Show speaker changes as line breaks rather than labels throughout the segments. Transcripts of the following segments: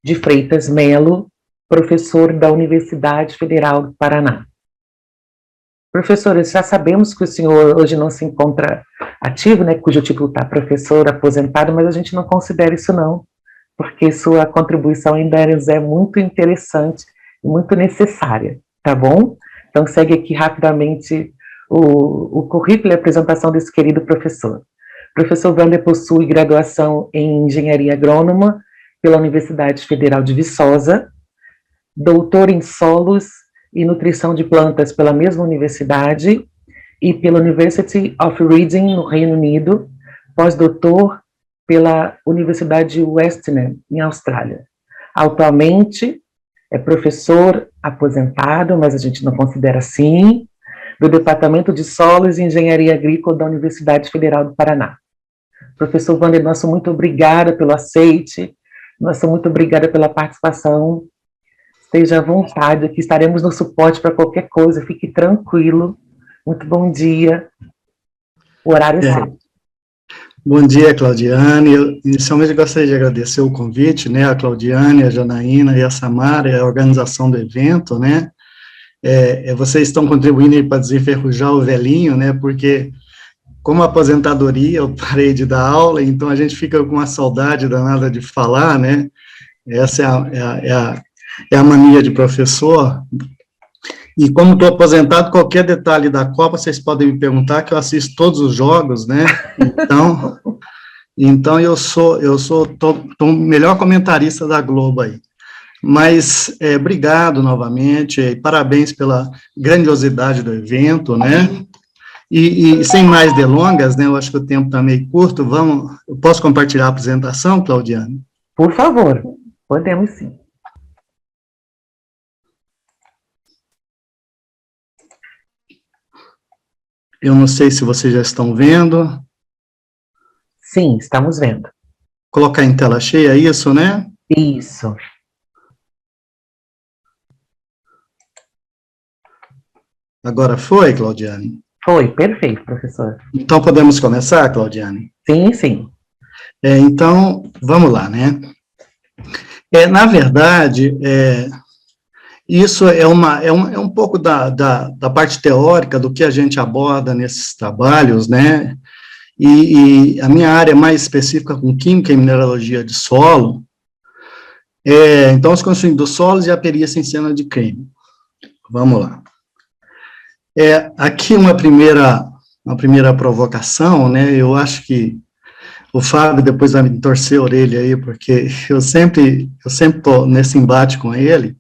de Freitas Melo, professor da Universidade Federal do Paraná. Professor, já sabemos que o senhor hoje não se encontra ativo, né, cujo título está professor aposentado, mas a gente não considera isso não, porque sua contribuição ainda é muito interessante e muito necessária, tá bom? Então segue aqui rapidamente o currículo e a apresentação desse querido professor. O professor Wander possui graduação em Engenharia Agrônoma pela Universidade Federal de Viçosa, doutor em Solos e Nutrição de Plantas pela mesma universidade e pela University of Reading, no Reino Unido, pós-doutor pela Universidade de Western, em Austrália. Atualmente é professor aposentado, mas a gente não considera assim, do Departamento de Solos e Engenharia Agrícola da Universidade Federal do Paraná. Professor Wander, nosso muito obrigada pelo aceite, nosso muito obrigada pela participação. Esteja à vontade, aqui estaremos no suporte para qualquer coisa, fique tranquilo. Muito bom dia. O horário é seu.
Bom dia, Claudiane. Eu, inicialmente, gostaria de agradecer o convite, né, a Claudiane, a Janaína e a Samara, e a organização do evento, né. Vocês estão contribuindo para desenferrujar o velhinho, né, porque, como aposentadoria, eu parei de dar aula, então a gente fica com uma saudade danada de falar, né. Essa é a mania de professor. E como estou aposentado, qualquer detalhe da Copa, vocês podem me perguntar, que eu assisto todos os jogos, né? Então eu sou o melhor comentarista da Globo aí. Mas obrigado novamente, e parabéns pela grandiosidade do evento, né? E sem mais delongas, né? Eu acho que o tempo está meio curto. Eu posso compartilhar a apresentação, Claudiane?
Por favor, podemos sim.
Eu não sei se vocês já estão vendo.
Sim, estamos vendo.
Colocar em tela cheia, isso, né?
Isso.
Agora foi, Claudiane?
Foi, perfeito, professor.
Então, podemos começar, Claudiane?
Sim, sim.
Então, vamos lá, né? Na verdade, isso é um pouco da parte teórica do que a gente aborda nesses trabalhos, né? E a minha área é mais específica com química e mineralogia de solo, então os conhecimentos dos solos e a perícia em cena de crime. Vamos lá. Aqui uma primeira provocação, né? Eu acho que o Fábio depois vai me torcer a orelha aí, porque eu sempre estou nesse embate com ele.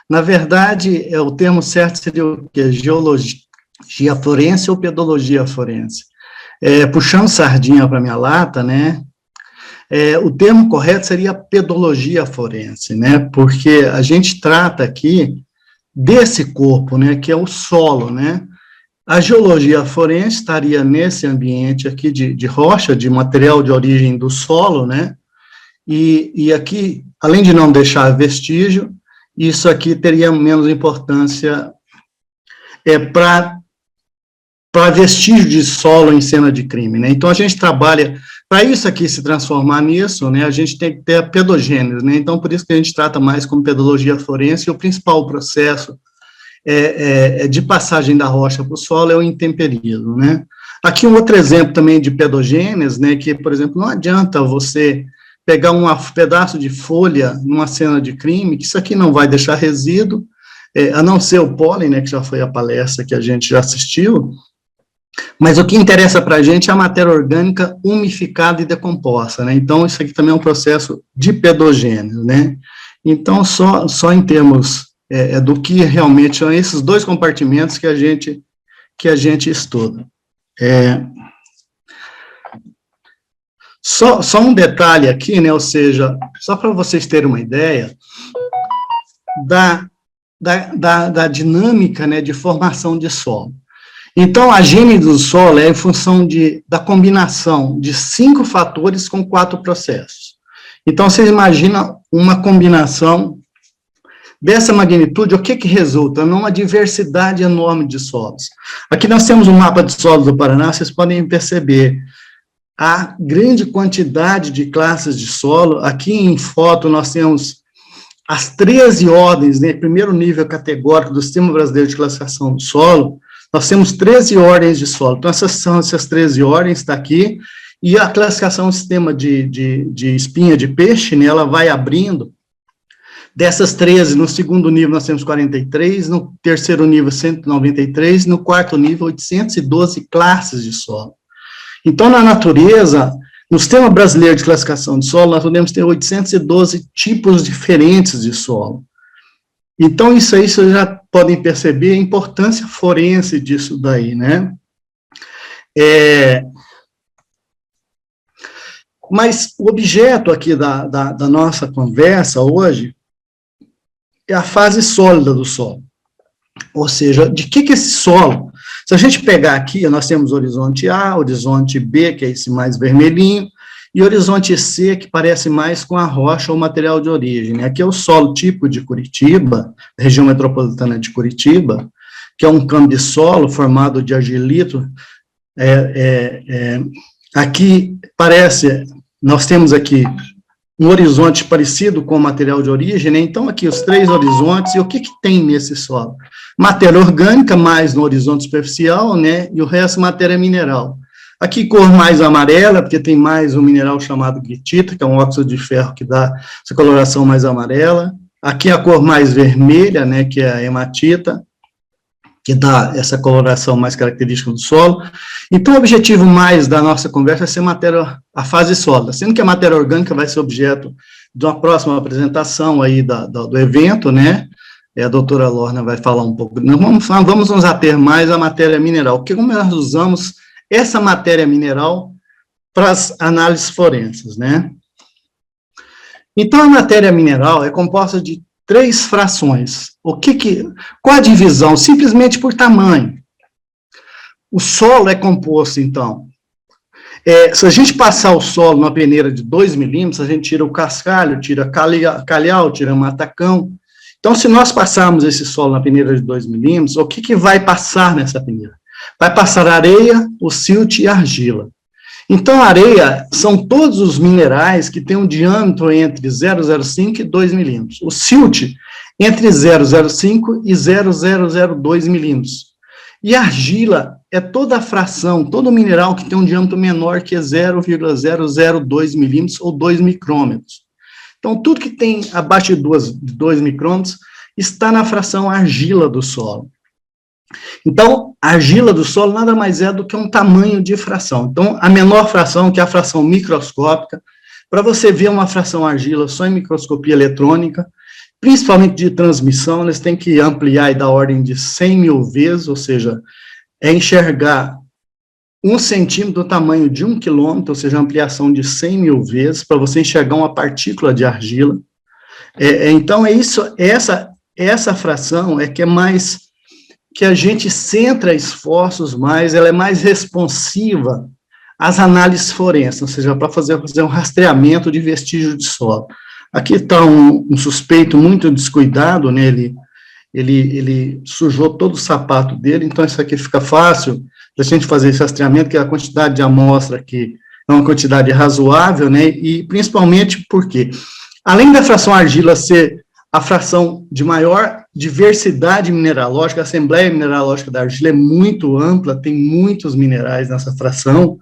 Na verdade, o termo certo seria o quê? Geologia forense ou pedologia forense? Puxando sardinha para minha lata, né? O termo correto seria pedologia forense, né? Porque a gente trata aqui desse corpo, né? Que é o solo, né? A geologia forense estaria nesse ambiente aqui de rocha, de material de origem do solo, né? E aqui, além de não deixar vestígio, isso aqui teria menos importância para vestígio de solo em cena de crime, né? Então, a gente trabalha, para isso aqui se transformar nisso, né, a gente tem que ter a pedogênese, né? Então, por isso que a gente trata mais como pedologia forense, e o principal processo de passagem da rocha para o solo é o intemperismo, né? Aqui um outro exemplo também de pedogênese, né, que, por exemplo, não adianta você pegar um pedaço de folha numa cena de crime, que isso aqui não vai deixar resíduo, a não ser o pólen, né, que já foi a palestra que a gente já assistiu, mas o que interessa para a gente é a matéria orgânica umificada e decomposta, né? Então, isso aqui também é um processo de pedogênese, né? Então, só em termos do que realmente são esses dois compartimentos que a gente estuda. Só um detalhe aqui, né, ou seja, só para vocês terem uma ideia da dinâmica, né, de formação de solo. Então, a gênese do solo é em função da combinação de 5 fatores com 4 processos. Então, vocês imaginam uma combinação dessa magnitude, o que resulta? Numa diversidade enorme de solos. Aqui nós temos um mapa de solos do Paraná, vocês podem perceber a grande quantidade de classes de solo. Aqui em foto nós temos as 13 ordens, né, primeiro nível categórico do Sistema Brasileiro de Classificação do Solo, nós temos 13 ordens de solo. Então, essas 13 ordens, está aqui, e a classificação do sistema de espinha de peixe, né, ela vai abrindo. Dessas 13, no segundo nível nós temos 43, no terceiro nível 193, no quarto nível 812 classes de solo. Então, na natureza, no Sistema Brasileiro de Classificação de Solo, nós podemos ter 812 tipos diferentes de solo. Então, isso aí vocês já podem perceber a importância forense disso daí, né? Mas o objeto aqui da nossa conversa hoje é a fase sólida do solo. Ou seja, de que esse solo... Se a gente pegar aqui, nós temos horizonte A, horizonte B, que é esse mais vermelhinho, e horizonte C, que parece mais com a rocha ou material de origem, né? Aqui é o solo tipo de Curitiba, região metropolitana de Curitiba, que é um campo de solo formado de argilito. Aqui parece, nós temos aqui um horizonte parecido com o material de origem, né? Então aqui os 3 horizontes, e o que tem nesse solo? Matéria orgânica, mais no horizonte superficial, né? E o resto matéria mineral. Aqui cor mais amarela, porque tem mais um mineral chamado gritita, que é um óxido de ferro que dá essa coloração mais amarela. Aqui a cor mais vermelha, né, que é a hematita, que dá essa coloração mais característica do solo. Então, o objetivo mais da nossa conversa é ser a fase sólida, sendo que a matéria orgânica vai ser objeto de uma próxima apresentação aí do evento, né? A doutora Lorna vai falar um pouco. Vamos nos ater mais à matéria mineral, porque como nós usamos essa matéria mineral para as análises forenses, né? Então, a matéria mineral é composta de 3 frações. Qual a divisão? Simplesmente por tamanho. O solo é composto, então, se a gente passar o solo numa peneira de 2 milímetros, a gente tira o cascalho, tira calhau, tira matacão. Então, se nós passarmos esse solo na peneira de 2 milímetros, o que vai passar nessa peneira? Vai passar areia, o silt e argila. Então, a areia são todos os minerais que têm um diâmetro entre 0,05 e 2 milímetros. O silt, entre 0,05 e 0,002 milímetros. E a argila é toda a fração, todo mineral que tem um diâmetro menor que é 0,002 milímetros ou 2 micrômetros. Então, tudo que tem abaixo de 2 micrômetros está na fração argila do solo. Então, a argila do solo nada mais é do que um tamanho de fração. Então, a menor fração, que é a fração microscópica, para você ver uma fração argila só em microscopia eletrônica, principalmente de transmissão, eles têm que ampliar e dar ordem de 100 mil vezes, ou seja, é enxergar 1 centímetro do tamanho de 1 quilômetro, ou seja, ampliação de 100 mil vezes, para você enxergar uma partícula de argila. Então, essa fração é que é mais... que a gente centra esforços mais, ela é mais responsiva às análises forenses, ou seja, para fazer um rastreamento de vestígio de solo. Aqui está um suspeito muito descuidado, né? Ele sujou todo o sapato dele, então isso aqui fica fácil da gente fazer esse rastreamento, que a quantidade de amostra aqui é uma quantidade razoável, né? E principalmente porque, além da fração argila ser a fração de maior diversidade mineralógica, a assembleia mineralógica da argila é muito ampla, tem muitos minerais nessa fração,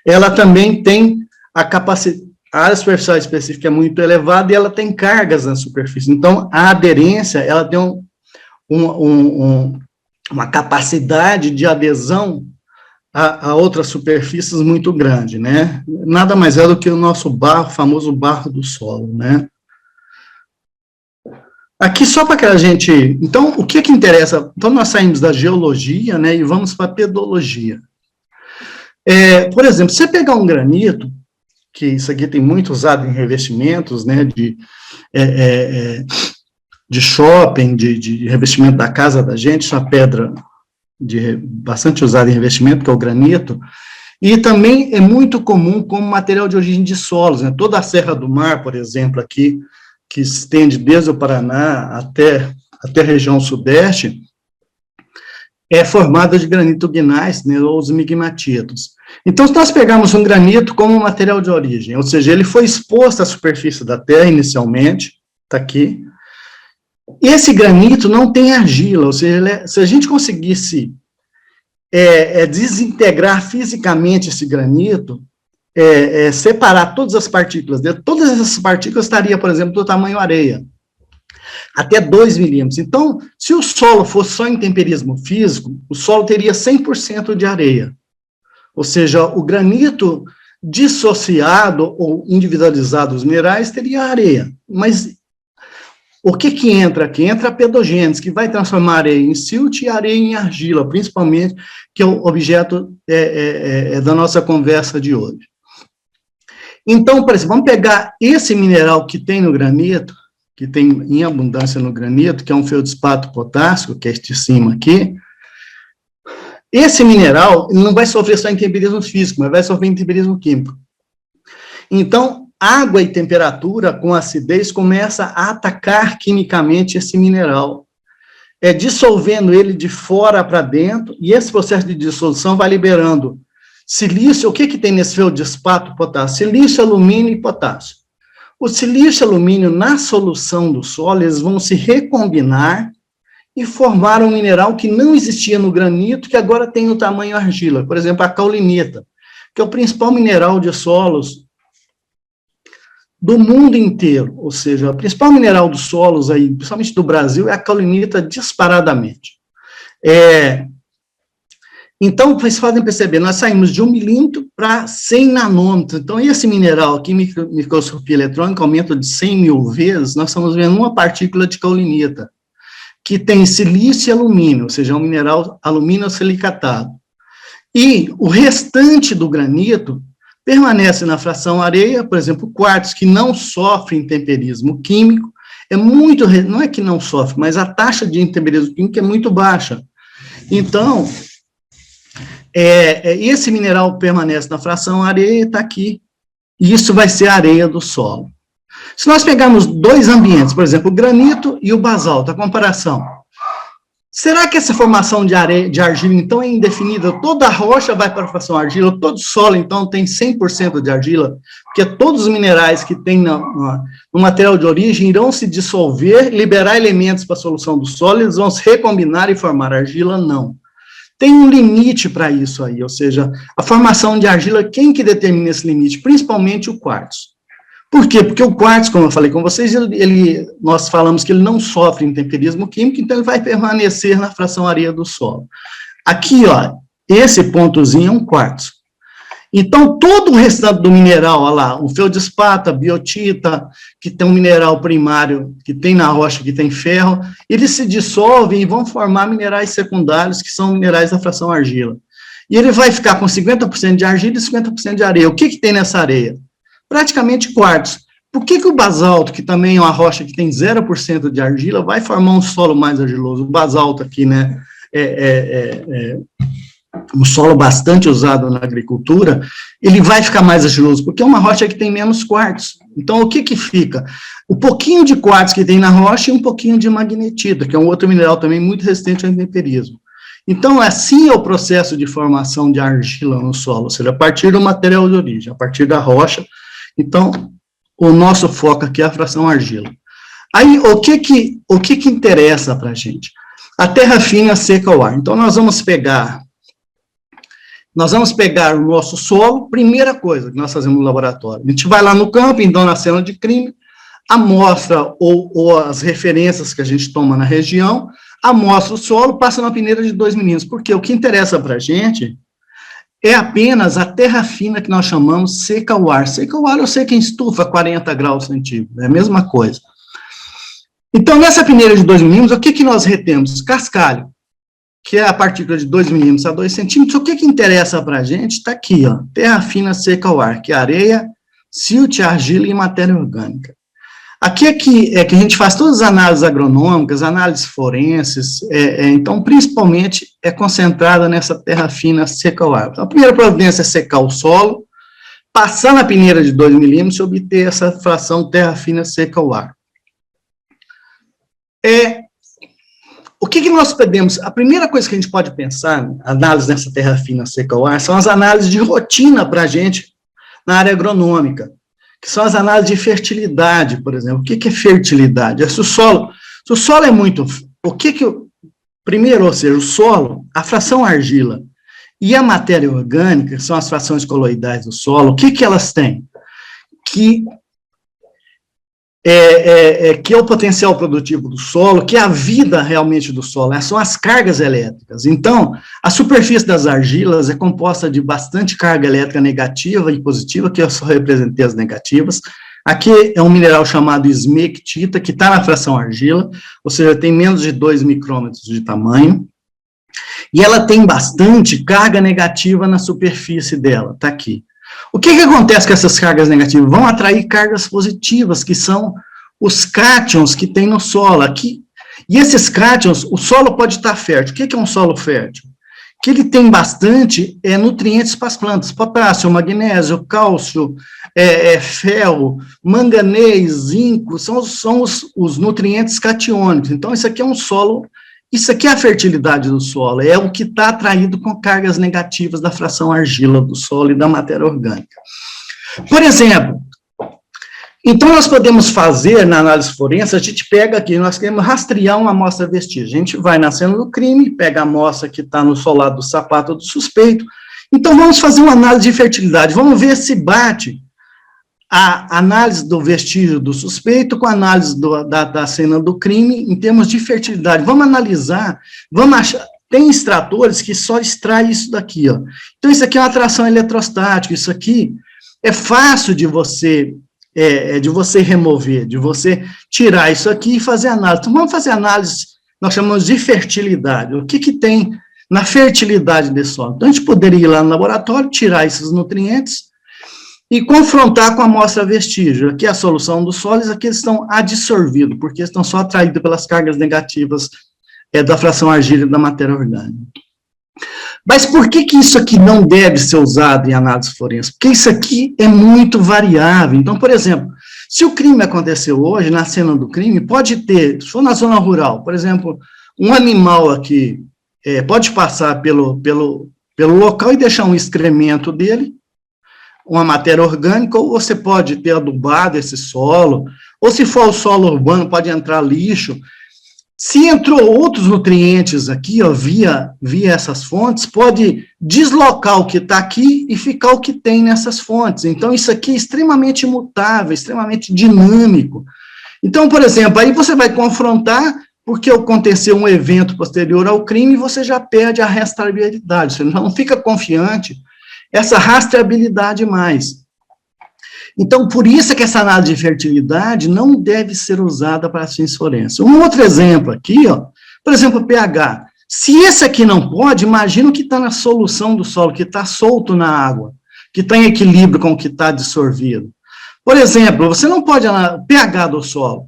ela também tem a capacidade, a área superficial específica é muito elevada e ela tem cargas na superfície, então a aderência, ela tem uma capacidade de adesão a outras superfícies muito grande, né? Nada mais é do que o nosso barro, o famoso barro do solo, né? Aqui só para que a gente... Então, o que interessa? Então, nós saímos da geologia, né, e vamos para a pedologia. Por exemplo, você pegar um granito, que isso aqui tem muito usado em revestimentos, né, de shopping, de revestimento da casa da gente, isso é uma pedra bastante usada em revestimento, que é o granito, e também é muito comum como material de origem de solos, né, toda a Serra do Mar, por exemplo, aqui, que se estende desde o Paraná até a região sudeste, é formada de granito gneiss, né, ou os migmatitos. Então, se nós pegarmos um granito como material de origem, ou seja, ele foi exposto à superfície da Terra inicialmente, está aqui, Esse granito não tem argila, ou seja, se a gente conseguisse desintegrar fisicamente esse granito, separar todas as partículas dele, todas essas partículas estariam, por exemplo, do tamanho areia, até 2 milímetros. Então, se o solo fosse só em temperismo físico, o solo teria 100% de areia. Ou seja, o granito dissociado ou individualizado dos minerais teria areia. Mas o que entra aqui? Entra a pedogênese, que vai transformar areia em silt e areia em argila, principalmente, que é o objeto da nossa conversa de hoje. Então, por exemplo, vamos pegar esse mineral que tem no granito, que tem em abundância no granito, que é um feldspato potássico, que é este de cima aqui. Esse mineral não vai sofrer só em temperismo físico, mas vai sofrer em temperismo químico. Então, água e temperatura com acidez começa a atacar quimicamente esse mineral, dissolvendo ele de fora para dentro, e esse processo de dissolução vai liberando silício. O que tem nesse feldspato potássio? Silício, alumínio e potássio. O silício e alumínio, na solução do solo, eles vão se recombinar e formar um mineral que não existia no granito, que agora tem o tamanho argila. Por exemplo, a caulinita, que é o principal mineral de solos do mundo inteiro, ou seja, o principal mineral dos solos, aí, principalmente do Brasil, é a caulinita disparadamente. Então, vocês podem perceber, nós saímos de 1 milímetro para 100 nanômetros. Então, esse mineral aqui, microscopia eletrônica, aumenta de 100 mil vezes, nós estamos vendo uma partícula de caulinita, que tem silício e alumínio, ou seja, é um mineral alumínio silicatado. E o restante do granito permanece na fração areia, por exemplo, o quartzo, que não sofre intemperismo químico, não é que não sofre, mas a taxa de intemperismo químico é muito baixa. Então, esse mineral permanece na fração areia, está aqui, e isso vai ser a areia do solo. Se nós pegarmos dois ambientes, por exemplo, o granito e o basalto, a comparação, será que essa formação de argila, então, é indefinida? Toda a rocha vai para a fração argila, todo solo, então, tem 100% de argila, porque todos os minerais que tem no material de origem irão se dissolver, liberar elementos para a solução do solo, eles vão se recombinar e formar argila? Não. Tem um limite para isso aí, ou seja, a formação de argila, quem que determina esse limite? Principalmente o quartzo. Por quê? Porque o quartzo, como eu falei com vocês, nós falamos que ele não sofre intemperismo químico, então ele vai permanecer na fração areia do solo. Aqui, ó, esse pontozinho é um quartzo. Então, todo o restante do mineral, olha lá, o feldspato, a biotita, que tem um mineral primário, que tem na rocha, que tem ferro, eles se dissolvem e vão formar minerais secundários, que são minerais da fração argila. E ele vai ficar com 50% de argila e 50% de areia. O que tem nessa areia? Praticamente quartzo. Por que o basalto, que também é uma rocha que tem 0% de argila, vai formar um solo mais argiloso? O basalto aqui, né, um solo bastante usado na agricultura, ele vai ficar mais argiloso, porque é uma rocha que tem menos quartzo. Então, o que fica? O pouquinho de quartzo que tem na rocha e um pouquinho de magnetita, que é um outro mineral também muito resistente ao intemperismo. Então, assim é o processo de formação de argila no solo, ou seja, a partir do material de origem, a partir da rocha. Então, o nosso foco aqui é a fração argila. Aí, o que interessa para a gente? A terra fina seca ao ar. Então, nós vamos pegar o nosso solo, primeira coisa que nós fazemos no laboratório. A gente vai lá no campo, então, na cena de crime, amostra ou as referências que a gente toma na região, amostra o solo, passa na peneira de 2 milímetros. Porque o que interessa para a gente é apenas a terra fina que nós chamamos seca ao ar. Seca ao ar eu sei que em estufa 40 graus centígrados, é a mesma coisa. Então, nessa peneira de 2 milímetros, o que nós retemos? Cascalho, que é a partícula de 2 milímetros a 2 centímetros. O que interessa para a gente está aqui, ó, terra fina seca ao ar, que é areia, silt, argila e matéria orgânica. Aqui é que a gente faz todas as análises agronômicas, análises forenses, então, principalmente, é concentrada nessa terra fina seca ao ar. Então, a primeira providência é secar o solo, passar na peneira de 2 milímetros e obter essa fração terra fina seca ao ar. O que nós podemos... A primeira coisa que a gente pode pensar, análise nessa terra fina seca ao ar, são as análises de rotina para a gente na área agronômica, que são as análises de fertilidade, por exemplo. O que é fertilidade? É se o solo Se o solo é muito... Primeiro, ou seja, o solo, a fração argila e a matéria orgânica, que são as frações coloidais do solo, o que elas têm? Que é o potencial produtivo do solo, que é a vida realmente do solo, são as cargas elétricas. Então, a superfície das argilas é composta de bastante carga elétrica negativa e positiva, que eu só representei as negativas. Aqui é um mineral chamado esmectita, que está na fração argila, ou seja, tem menos de 2 micrômetros de tamanho, e ela tem bastante carga negativa na superfície dela, está aqui. O que acontece com essas cargas negativas? Vão atrair cargas positivas, que são os cátions que tem no solo. Aqui, e esses cátions, o solo pode estar fértil. O que é um solo fértil? Que ele tem bastante nutrientes para as plantas, potássio, magnésio, cálcio, ferro, manganês, zinco, são os nutrientes catiônicos. Então, isso aqui é um solo, isso aqui é a fertilidade do solo, é o que está atraído com cargas negativas da fração argila do solo e da matéria orgânica. Por exemplo, então nós podemos fazer, na análise forense, a gente pega aqui, nós queremos rastrear uma amostra vestígio, a gente vai na cena do crime, pega a amostra que está no solado do sapato do suspeito, então vamos fazer uma análise de fertilidade, vamos ver se bate a análise do vestígio do suspeito com a análise da cena do crime em termos de fertilidade. Vamos analisar, vamos achar, tem extratores que só extraem isso daqui, ó. Então isso aqui é uma atração eletrostática, isso aqui é fácil de você remover, de você tirar isso aqui e fazer análise. Então vamos fazer análise, nós chamamos de fertilidade, o que tem na fertilidade desse solo. Então a gente poderia ir lá no laboratório, tirar esses nutrientes, e confrontar com a amostra vestígio. Aqui é a solução dos sólidos, aqui eles estão adsorvidos, porque eles estão só atraídos pelas cargas negativas da fração argila e da matéria orgânica. Mas por que isso aqui não deve ser usado em análise forense? Porque isso aqui é muito variável. Então, por exemplo, se o crime aconteceu hoje, na cena do crime, pode ter, se for na zona rural, por exemplo, um animal aqui pode passar pelo local e deixar um excremento dele, uma matéria orgânica, ou você pode ter adubado esse solo, ou se for o solo urbano, pode entrar lixo. Se entrou outros nutrientes aqui, ó, via essas fontes, pode deslocar o que está aqui e ficar o que tem nessas fontes. Então, isso aqui é extremamente mutável, extremamente dinâmico. Então, por exemplo, aí você vai confrontar, porque aconteceu um evento posterior ao crime, você já perde a rastreabilidade, você não fica confiante essa rastreabilidade mais. Então, por isso é que essa análise de fertilidade não deve ser usada para fins forenses. Um outro exemplo aqui, ó, por exemplo, o pH. Se esse aqui não pode, imagina o que está na solução do solo, que está solto na água, que está em equilíbrio com o que está dissolvido. Por exemplo, você não pode analisar o pH do solo.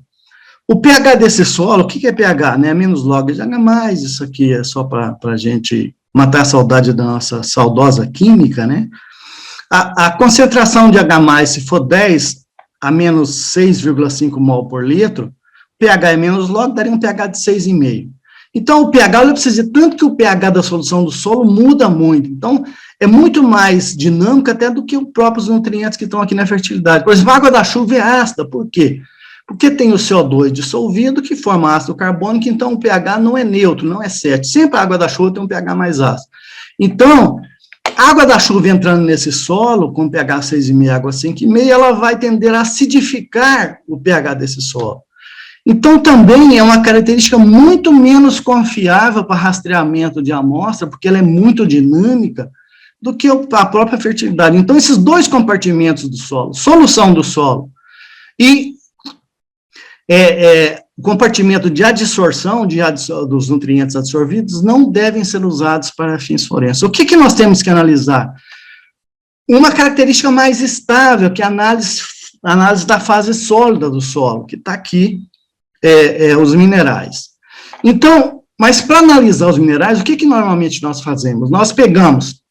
O pH desse solo, o que é pH? Né? Menos log de H+, isso aqui é só para a gente matar a saudade da nossa saudosa química, né? A concentração de H+, se for 10 a menos 6,5 mol por litro, pH é menos log, daria um pH de 6,5. Então, o pH, olha para vocês verem, tanto que o pH da solução do solo muda muito. Então, é muito mais dinâmico até do que os próprios nutrientes que estão aqui na fertilidade. Por exemplo, a água da chuva é ácida, por quê? Porque tem o CO2 dissolvido, que forma ácido carbônico, então o pH não é neutro, não é 7. Sempre a água da chuva tem um pH mais ácido. Então, a água da chuva entrando nesse solo, com pH 6,5 água 5,5, ela vai tender a acidificar o pH desse solo. Então, também é uma característica muito menos confiável para rastreamento de amostra, porque ela é muito dinâmica, do que a própria fertilidade. Então, esses dois compartimentos do solo, solução do solo e o compartimento de adsorção dos nutrientes absorvidos não devem ser usados para fins forenses. O que nós temos que analisar? Uma característica mais estável, que é a análise da fase sólida do solo, que está aqui, os minerais. Então, mas para analisar os minerais, o que normalmente nós fazemos? Nós pegamos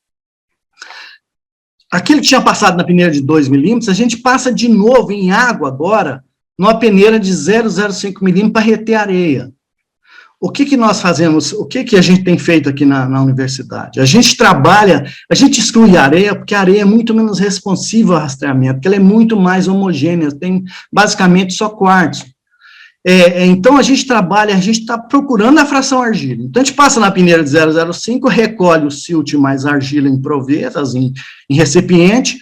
aquilo que tinha passado na peneira de 2 milímetros, a gente passa de novo em água agora, numa peneira de 0,05 milímetros para reter areia. O que nós fazemos, o que a gente tem feito aqui na universidade? A gente trabalha, a gente exclui a areia, porque a areia é muito menos responsiva ao rastreamento, porque ela é muito mais homogênea, tem basicamente só quartzo. Então, a gente trabalha, a gente está procurando a fração argila. Então, a gente passa na peneira de 0,05, recolhe o silt mais argila em provetas, em recipiente.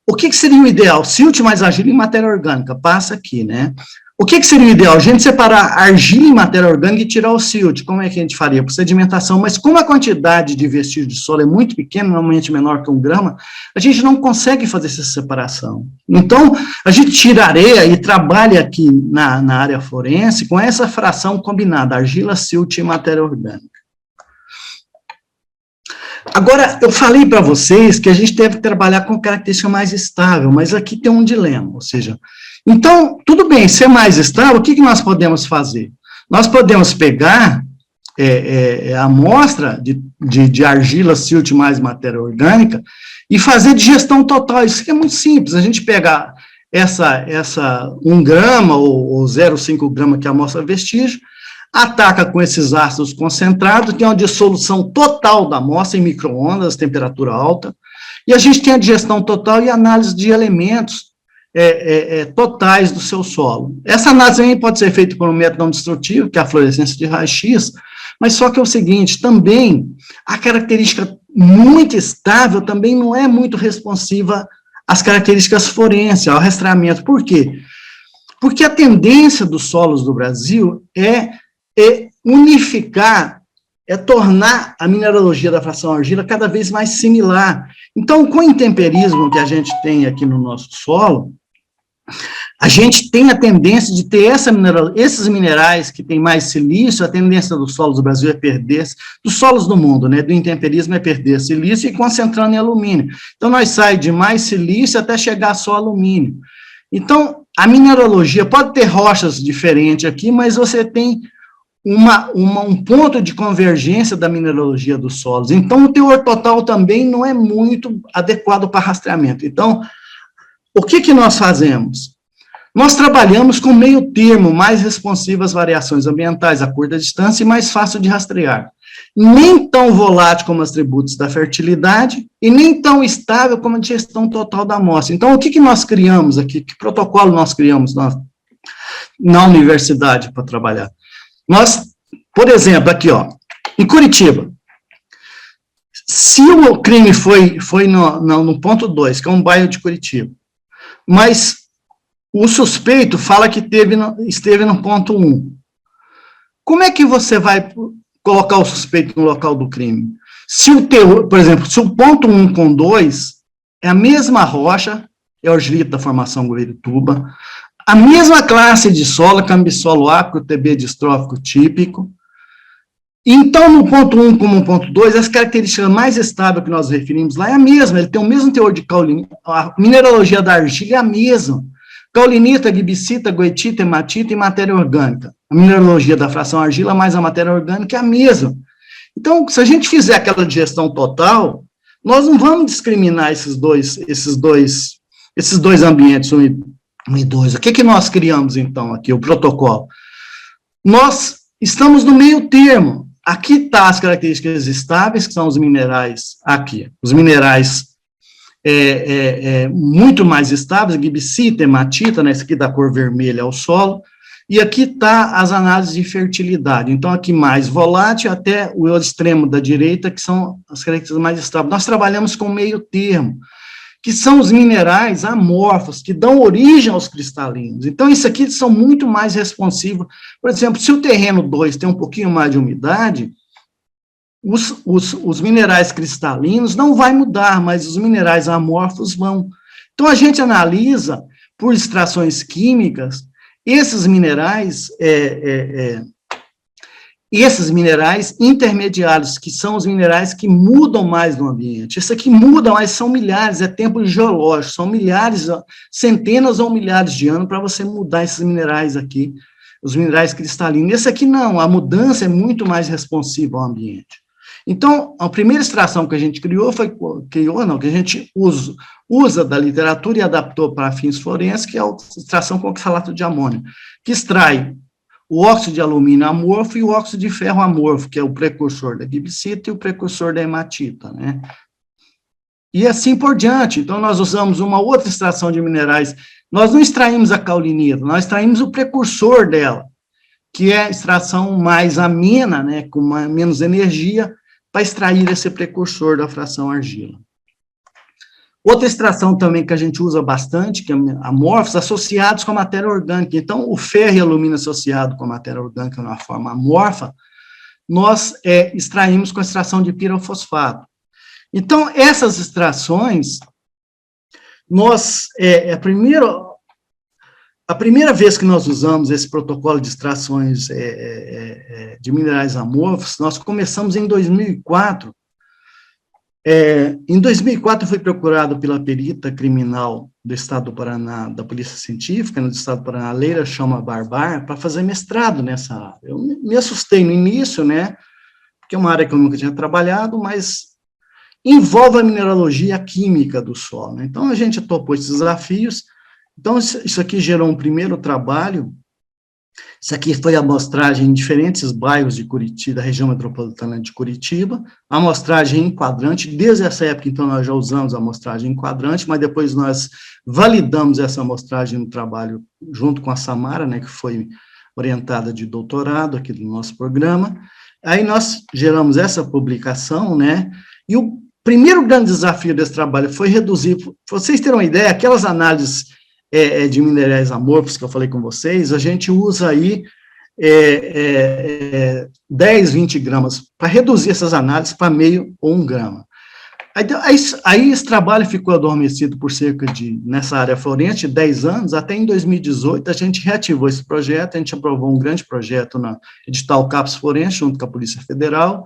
O que seria o ideal? Silt mais argila em matéria orgânica, passa aqui, né? O que seria o ideal? A gente separar argila em matéria orgânica e tirar o silt. Como é que a gente faria? Por sedimentação, mas como a quantidade de vestígio de solo é muito pequena, normalmente menor que 1 grama, a gente não consegue fazer essa separação. Então, a gente tira areia e trabalha aqui na área forense com essa fração combinada, argila, silt e matéria orgânica. Agora, eu falei para vocês que a gente deve trabalhar com característica mais estável, mas aqui tem um dilema, ou seja, então, tudo bem, ser mais estável, o que nós podemos fazer? Nós podemos pegar a amostra de argila, silt mais matéria orgânica e fazer digestão total. Isso aqui é muito simples, a gente pega essa 1 grama ou 0,5 grama que é a amostra vestígio, ataca com esses ácidos concentrados, tem uma dissolução total da amostra em micro-ondas, temperatura alta, e a gente tem a digestão total e análise de elementos totais do seu solo. Essa análise também pode ser feita por um método não destrutivo, que é a fluorescência de raio-x, mas só que é o seguinte, também, a característica muito estável também não é muito responsiva às características forenses, ao rastreamento. Por quê? Porque a tendência dos solos do Brasil é unificar, tornar a mineralogia da fração argila cada vez mais similar. Então, com o intemperismo que a gente tem aqui no nosso solo, a gente tem a tendência de ter esses minerais que têm mais silício, a tendência dos solos do Brasil é perder, dos solos do mundo, né, do intemperismo é perder silício e concentrando em alumínio. Então, nós saímos de mais silício até chegar só alumínio. Então, a mineralogia pode ter rochas diferentes aqui, mas você tem um ponto de convergência da mineralogia dos solos. Então, o teor total também não é muito adequado para rastreamento. Então, o que nós fazemos? Nós trabalhamos com meio termo, mais responsivo às variações ambientais, a curta distância e mais fácil de rastrear. Nem tão volátil como os atributos da fertilidade e nem tão estável como a digestão total da amostra. Então, o que nós criamos aqui? Que protocolo nós criamos na universidade para trabalhar? Nós, por exemplo, aqui, ó, em Curitiba, se o crime foi no ponto 2, que é um bairro de Curitiba, mas o suspeito fala que esteve no ponto 1, como é que você vai colocar o suspeito no local do crime? Se por exemplo, se o ponto 1 com 2 é a mesma rocha, é o argilito da formação Gueirituba, a mesma classe de solo, cambissolo ácido, TB distrófico típico. Então, no ponto 1 como no ponto 2, as características mais estáveis que nós referimos lá é a mesma, ele tem o mesmo teor de caulinita, a mineralogia da argila é a mesma. Caulinita, gibsita, goetita, hematita e matéria orgânica. A mineralogia da fração argila mais a matéria orgânica é a mesma. Então, se a gente fizer aquela digestão total, nós não vamos discriminar esses dois ambientes, 1 e 2. O que nós criamos, então, aqui, o protocolo? Nós estamos no meio termo. Aqui está as características estáveis, que são os minerais aqui. Os minerais muito mais estáveis, gibsita, hematita, né, esse aqui da cor vermelha é o solo, e aqui está as análises de fertilidade. Então, aqui mais volátil até o extremo da direita, que são as características mais estáveis. Nós trabalhamos com meio termo, que são os minerais amorfos, que dão origem aos cristalinos. Então, isso aqui são muito mais responsivos. Por exemplo, se o terreno 2 tem um pouquinho mais de umidade, os minerais cristalinos não vai mudar, mas os minerais amorfos vão. Então, a gente analisa, por extrações químicas, esses minerais intermediários, que são os minerais que mudam mais no ambiente. Isso aqui muda, mas são milhares, é tempo geológico, são milhares, centenas ou milhares de anos para você mudar esses minerais aqui, os minerais cristalinos. Esse aqui não, a mudança é muito mais responsiva ao ambiente. Então, a primeira extração que a gente que a gente usa da literatura e adaptou para fins forenses, que é a extração com oxalato de amônio, que extrai o óxido de alumínio amorfo e o óxido de ferro amorfo, que é o precursor da gibsita e o precursor da hematita, né? E assim por diante. Então, nós usamos uma outra extração de minerais. Nós não extraímos a caulinita, nós extraímos o precursor dela, que é a extração mais amena, né, com menos energia, para extrair esse precursor da fração argila. Outra extração também que a gente usa bastante, que é amorfos, associados com a matéria orgânica. Então, o ferro e alumínio associado com a matéria orgânica numa forma amorfa, nós extraímos com a extração de pirofosfato. Então, essas extrações, nós, a primeira vez que nós usamos esse protocolo de extrações de minerais amorfos, nós começamos em 2004. Em 2004, eu fui procurado pela perita criminal do Estado do Paraná, da Polícia Científica, no Estado do Paraná, Leira Chama Barbar, para fazer mestrado nessa área. Eu me assustei no início, né, porque é uma área que eu nunca tinha trabalhado, mas envolve a mineralogia, a química do solo, né? Então, a gente topou esses desafios. Então, isso aqui gerou um primeiro trabalho. Isso aqui foi a amostragem em diferentes bairros de Curitiba, da região metropolitana de Curitiba, a amostragem em quadrante. Desde essa época, então, nós já usamos a amostragem em quadrante, mas depois nós validamos essa amostragem no trabalho junto com a Samara, né, que foi orientada de doutorado aqui do nosso programa. Aí nós geramos essa publicação, né, e o primeiro grande desafio desse trabalho foi reduzir, para vocês terem uma ideia, aquelas análises de minerais amorfos que eu falei com vocês, a gente usa aí 10, 20 gramas, para reduzir essas análises para meio ou 1 grama. Aí esse trabalho ficou adormecido por cerca de, nessa área forense, 10 anos, até em 2018 a gente reativou esse projeto, a gente aprovou um grande projeto na edital CAPES Forense, junto com a Polícia Federal,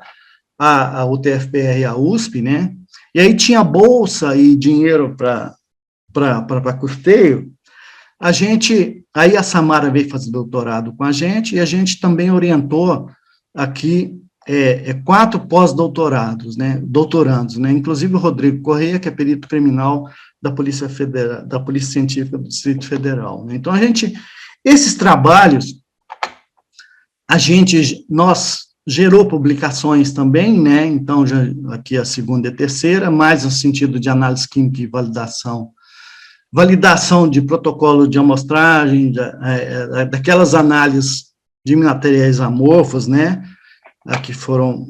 a UTFPR e a USP, né, e aí tinha bolsa e dinheiro para custeio. Aí a Samara veio fazer doutorado com a gente, e a gente também orientou aqui 4 pós-doutorados, né, doutorandos, né, inclusive o Rodrigo Correia, que é perito criminal da Polícia Federal, da Polícia Científica do Distrito Federal, né. Então, esses trabalhos, nós gerou publicações também, né, então, já, aqui a segunda e a terceira, mais no sentido de análise química e validação de protocolo de amostragem, daquelas análises de materiais amorfos, né, que foram,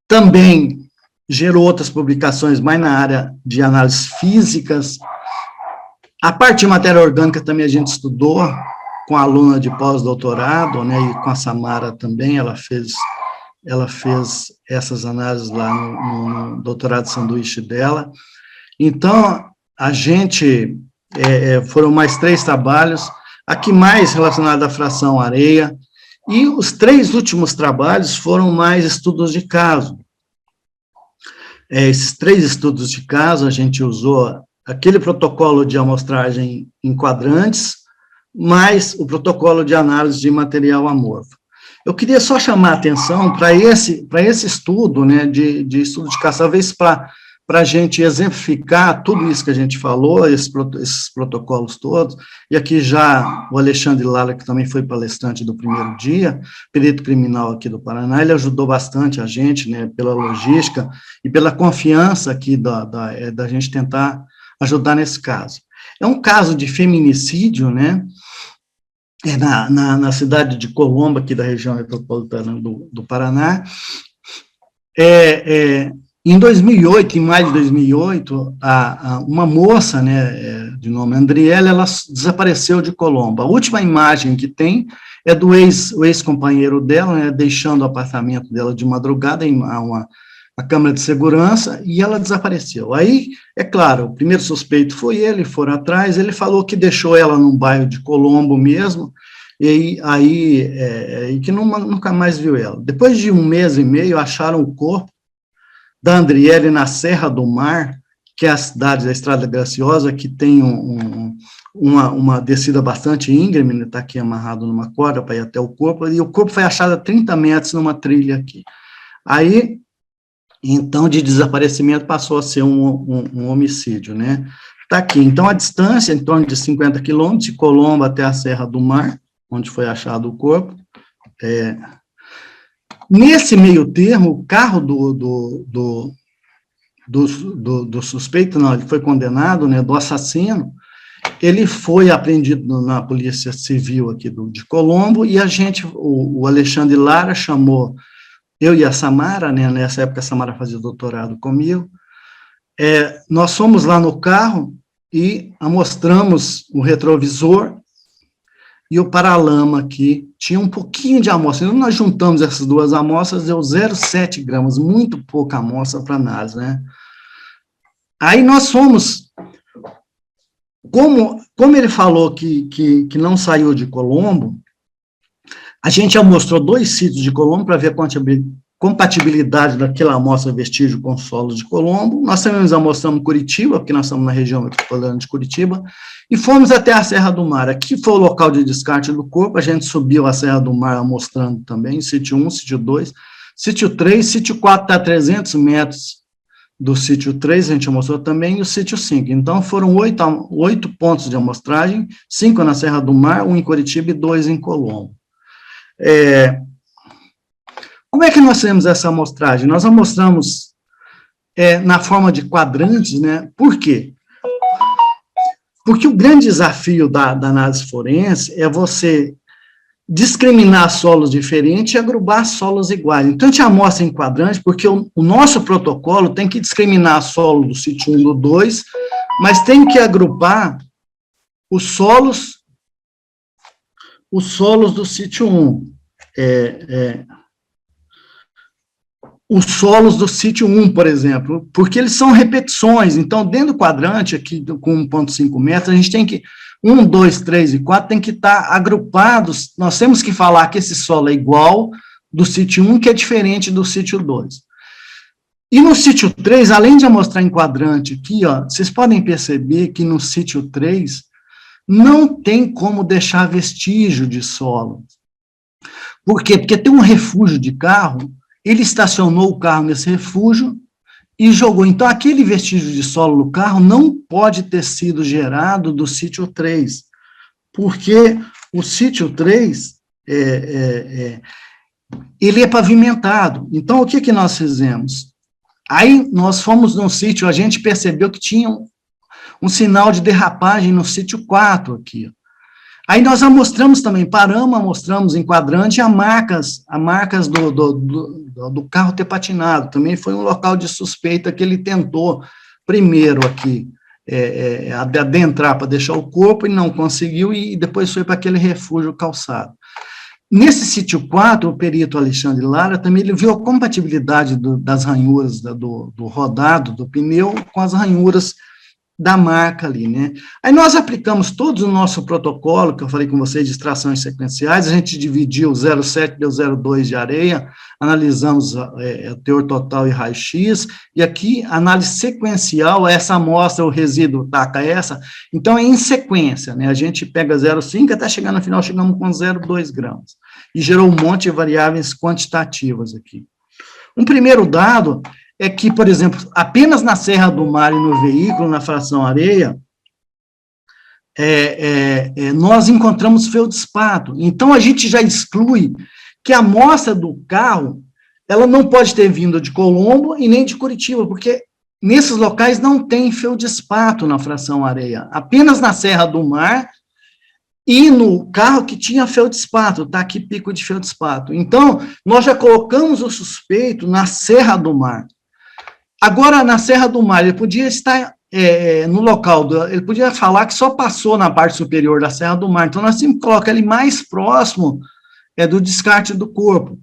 também gerou outras publicações mais na área de análises físicas. A parte de matéria orgânica também a gente estudou com a aluna de pós-doutorado, né, e com a Samara também, ela fez essas análises lá no doutorado de sanduíche dela. Então, foram mais 3 trabalhos, aqui mais relacionado à fração areia, e os 3 últimos trabalhos foram mais estudos de caso. Esses 3 estudos de caso, a gente usou aquele protocolo de amostragem em quadrantes, mais o protocolo de análise de material amorfo. Eu queria só chamar a atenção para esse estudo, né, de estudo de caso, talvez para a gente exemplificar tudo isso que a gente falou, esses protocolos todos, e aqui já o Alexandre Lara, que também foi palestrante do primeiro dia, perito criminal aqui do Paraná, ele ajudou bastante a gente, né, pela logística e pela confiança aqui da gente tentar ajudar nesse caso. É um caso de feminicídio, né, na cidade de Colombo, aqui da região metropolitana do Paraná. Em 2008, em maio de 2008, uma moça, né, de nome Andriele, ela desapareceu de Colombo. A última imagem que tem é do ex-companheiro dela, né, deixando o apartamento dela de madrugada em uma câmera de segurança, e ela desapareceu. Aí, é claro, o primeiro suspeito foi ele, foram atrás, ele falou que deixou ela num bairro de Colombo mesmo, e que nunca mais viu ela. Depois de 1 mês e meio, acharam o corpo da Andriele na Serra do Mar, que é a cidade da Estrada Graciosa, que tem uma descida bastante íngreme, né, está aqui amarrado numa corda para ir até o corpo, e o corpo foi achado a 30 metros numa trilha aqui. Aí, então, de desaparecimento passou a ser um homicídio, né? Está aqui. Então, a distância, em torno de 50 quilômetros, de Colombo até a Serra do Mar, onde foi achado o corpo. Nesse meio termo, o carro do suspeito, não, ele foi condenado, né, do assassino, ele foi apreendido na Polícia Civil aqui de Colombo, e o Alexandre Lara chamou eu e a Samara, né, nessa época a Samara fazia doutorado comigo, nós fomos lá no carro e amostramos o retrovisor e o paralama aqui, tinha um pouquinho de amostra, então nós juntamos essas duas amostras, deu 0,7 gramas, muito pouca amostra para análise, né? Aí nós fomos, como ele falou que não saiu de Colombo, a gente já mostrou 2 sítios de Colombo para ver a compatibilidade daquela amostra vestígio com solos de Colombo. Nós também já mostramos Curitiba, porque nós estamos na região metropolitana de Curitiba, e fomos até a Serra do Mar. Aqui foi o local de descarte do corpo, a gente subiu a Serra do Mar mostrando também, sítio 1, sítio 2, sítio 3, sítio 4 está a 300 metros do sítio 3, a gente mostrou também, e o sítio 5. Então, foram 8 pontos de amostragem, 5 na Serra do Mar, 1 em Curitiba e 2 em Colombo. Como é que nós fizemos essa amostragem? Nós amostramos na forma de quadrantes, né? Por quê? Porque o grande desafio da análise forense é você discriminar solos diferentes e agrupar solos iguais. Então, a gente amostra em quadrante, porque o nosso protocolo tem que discriminar solo do sítio 1 e do 2, mas tem que agrupar os solos do sítio 1. Os solos do sítio 1, por exemplo, porque eles são repetições. Então, dentro do quadrante, aqui com 1,5 metros, a gente tem que 1, 2, 3 e 4 tem que estar agrupados. Nós temos que falar que esse solo é igual do sítio 1, que é diferente do sítio 2. E no sítio 3, além de mostrar em quadrante aqui, ó, vocês podem perceber que no sítio 3 não tem como deixar vestígio de solo. Por quê? Porque tem um refúgio de carro, ele estacionou o carro nesse refúgio e jogou. Então, aquele vestígio de solo do carro não pode ter sido gerado do sítio 3, porque o sítio 3, ele é pavimentado. Então, o que nós fizemos? Aí, nós fomos no sítio, a gente percebeu que tinha um sinal de derrapagem no sítio 4 aqui. Aí nós amostramos também, amostramos em quadrante as marcas do carro ter patinado. Também foi um local de suspeita que ele tentou primeiro aqui adentrar para deixar o corpo e não conseguiu, e depois foi para aquele refúgio calçado. Nesse sítio 4, o perito Alexandre Lara também ele viu a compatibilidade das ranhuras do rodado do pneu com as ranhuras da marca ali, né? Aí nós aplicamos todo o nosso protocolo, que eu falei com vocês, de extrações sequenciais, a gente dividiu 0,7, deu 0,2 de areia, analisamos teor total e raio-x, e aqui, análise sequencial, essa amostra, o resíduo taca essa, então é em sequência, né? A gente pega 0,5 até chegar no final, chegamos com 0,2 gramas, e gerou um monte de variáveis quantitativas aqui. Um primeiro dado é que, por exemplo, apenas na Serra do Mar e no veículo, na fração areia, nós encontramos feldspato. Então, a gente já exclui que a amostra do carro, ela não pode ter vindo de Colombo e nem de Curitiba, porque nesses locais não tem feldspato na fração areia. Apenas na Serra do Mar e no carro que tinha feldspato, tá aqui pico de feldspato. Então, nós já colocamos o suspeito na Serra do Mar. Agora, na Serra do Mar, ele podia estar no local, ele podia falar que só passou na parte superior da Serra do Mar, então nós sempre colocamos ele mais próximo do descarte do corpo.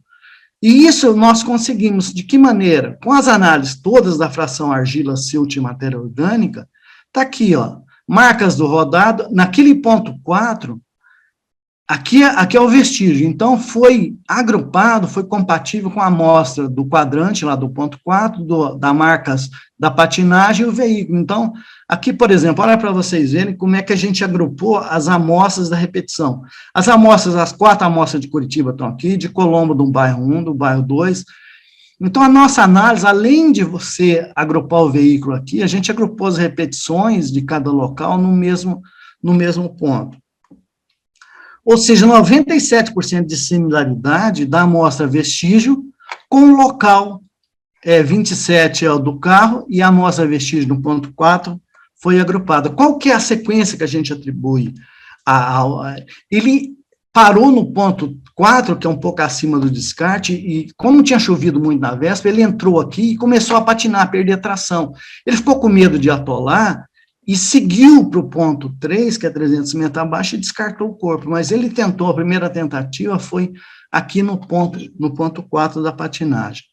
E isso nós conseguimos, de que maneira? Com as análises todas da fração argila, silt e matéria orgânica, está aqui, ó, marcas do rodado, naquele ponto 4, aqui é o vestígio, então foi agrupado, foi compatível com a amostra do quadrante, lá do ponto 4, da marcas da patinagem e o veículo. Então, aqui, por exemplo, olha para vocês verem como é que a gente agrupou as amostras da repetição. As 4 amostras de Curitiba estão aqui, de Colombo do bairro 1, do bairro 2. Então, a nossa análise, além de você agrupar o veículo aqui, a gente agrupou as repetições de cada local no mesmo ponto. Ou seja, 97% de similaridade da amostra vestígio com o local 27 é o do carro, e a amostra vestígio no ponto 4 foi agrupada. Qual que é a sequência que a gente atribui? Ele parou no ponto 4, que é um pouco acima do descarte, e como tinha chovido muito na véspera, ele entrou aqui e começou a patinar, a perder tração. Ele ficou com medo de atolar e seguiu para o ponto 3, que é 300 metros abaixo, e descartou o corpo. Mas ele tentou, a primeira tentativa foi aqui no ponto 4 da patinagem.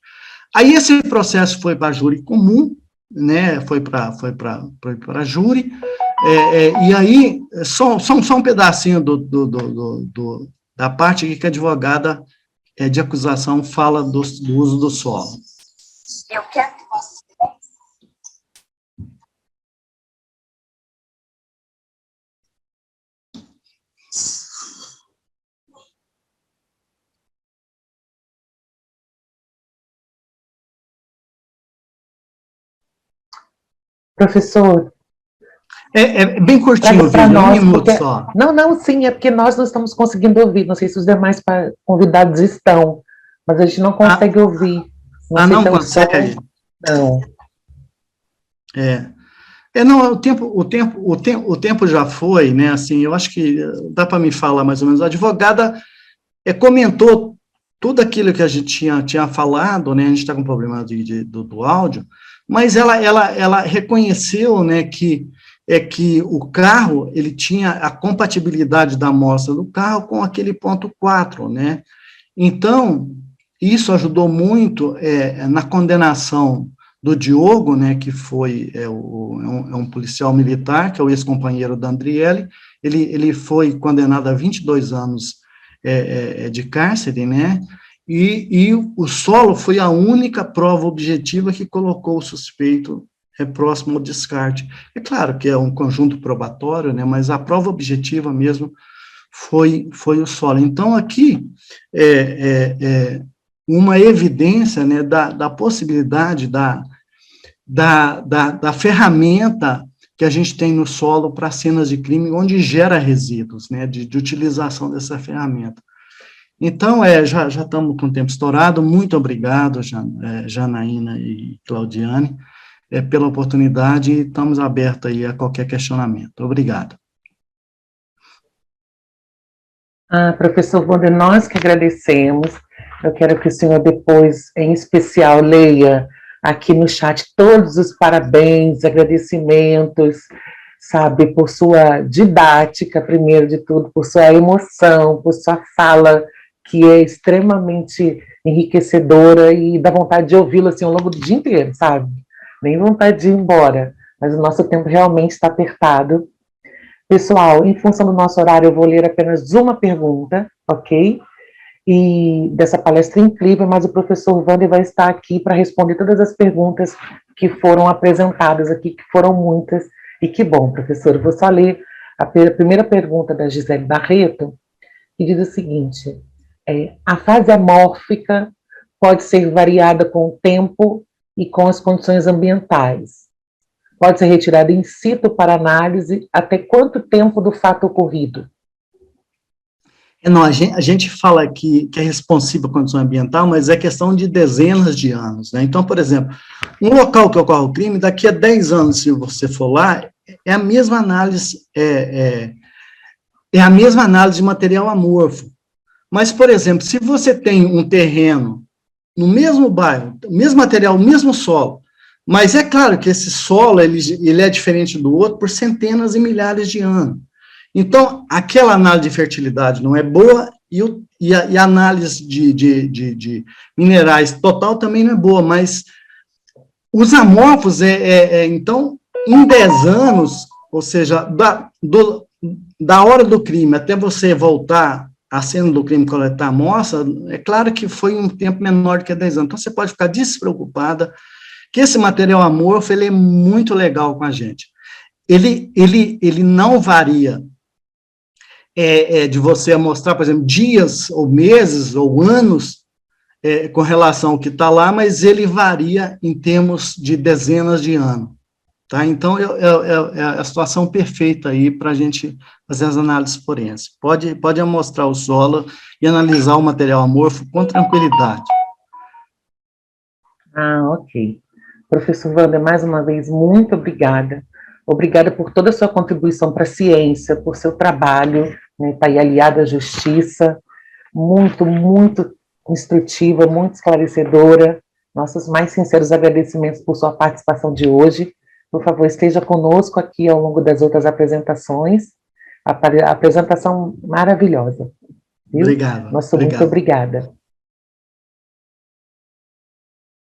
Aí esse processo foi para júri comum, né, foi para júri, e aí, só um pedacinho da parte aqui que a advogada de acusação fala do uso do solo. Eu quero que você...
Professor,
É bem curtinho o vídeo, um minuto
porque...
só.
Não, sim, é porque nós não estamos conseguindo ouvir, não sei se os demais convidados estão, mas a gente não consegue ouvir. Não sei
não
se é o
consegue?
som. Não.
Não, o tempo já foi, né, assim, eu acho que dá para me falar mais ou menos. A advogada comentou tudo aquilo que a gente tinha falado, né, a gente está com problema do áudio, mas ela reconheceu, né, que o carro, ele tinha a compatibilidade da amostra do carro com aquele ponto 4, né, então, isso ajudou muito na condenação do Diogo, né, que foi um policial militar, que é o ex-companheiro da Andriele. Ele foi condenado a 22 anos de cárcere, né, e o solo foi a única prova objetiva que colocou o suspeito próximo ao descarte. É claro que é um conjunto probatório, né, mas a prova objetiva mesmo foi o solo. Então, aqui, uma evidência, né, da possibilidade da ferramenta que a gente tem no solo para cenas de crime, onde gera resíduos, né, de utilização dessa ferramenta. Então, já estamos com o tempo estourado. Muito obrigado, Janaína e Claudiane, pela oportunidade, e estamos abertos aí a qualquer questionamento. Obrigado.
Professor Wander, nós que agradecemos. Eu quero que o senhor depois, em especial, leia aqui no chat todos os parabéns, agradecimentos, sabe, por sua didática, primeiro de tudo, por sua emoção, por sua fala, que é extremamente enriquecedora e dá vontade de ouvi-la assim, ao longo do dia inteiro, sabe? Nem vontade de ir embora, mas o nosso tempo realmente está apertado. Pessoal, em função do nosso horário, eu vou ler apenas uma pergunta, ok? E dessa palestra incrível, mas o professor Wander vai estar aqui para responder todas as perguntas que foram apresentadas aqui, que foram muitas, e que bom, professor. Eu vou só ler a primeira pergunta da Gisele Barreto, que diz o seguinte: a fase amórfica pode ser variada com o tempo e com as condições ambientais. Pode ser retirada in situ para análise até quanto tempo do fato ocorrido?
Não, a gente fala que é responsível à condição ambiental, mas é questão de dezenas de anos, né? Então, por exemplo, um local que ocorre o crime, daqui a 10 anos, se você for lá, é a mesma análise, a mesma análise de material amorfo. Mas, por exemplo, se você tem um terreno no mesmo bairro, o mesmo material, o mesmo solo, mas é claro que esse solo, ele é diferente do outro por centenas e milhares de anos. Então, aquela análise de fertilidade não é boa e a análise de minerais total também não é boa, mas os amorfos, então, em 10 anos, ou seja, da hora do crime até você voltar à cena do crime, coletar a amostra, é claro que foi um tempo menor do que 10 anos. Então, você pode ficar despreocupada que esse material amorfo, ele é muito legal com a gente. Ele não varia de você mostrar, por exemplo, dias, ou meses, ou anos, com relação ao que está lá, mas ele varia em termos de dezenas de anos. Tá? Então, é a situação perfeita aí para a gente fazer as análises forenses. Pode amostrar o solo e analisar o material amorfo com tranquilidade.
Ok. Professor Wander, mais uma vez, muito obrigada Obrigada por toda a sua contribuição para a ciência, por seu trabalho, né, está aí aliada à justiça, muito, muito instrutiva, muito esclarecedora. Nossos mais sinceros agradecimentos por sua participação de hoje. Por favor, esteja conosco aqui ao longo das outras apresentações. A apresentação maravilhosa. Viu?
Obrigado.
Muito obrigada.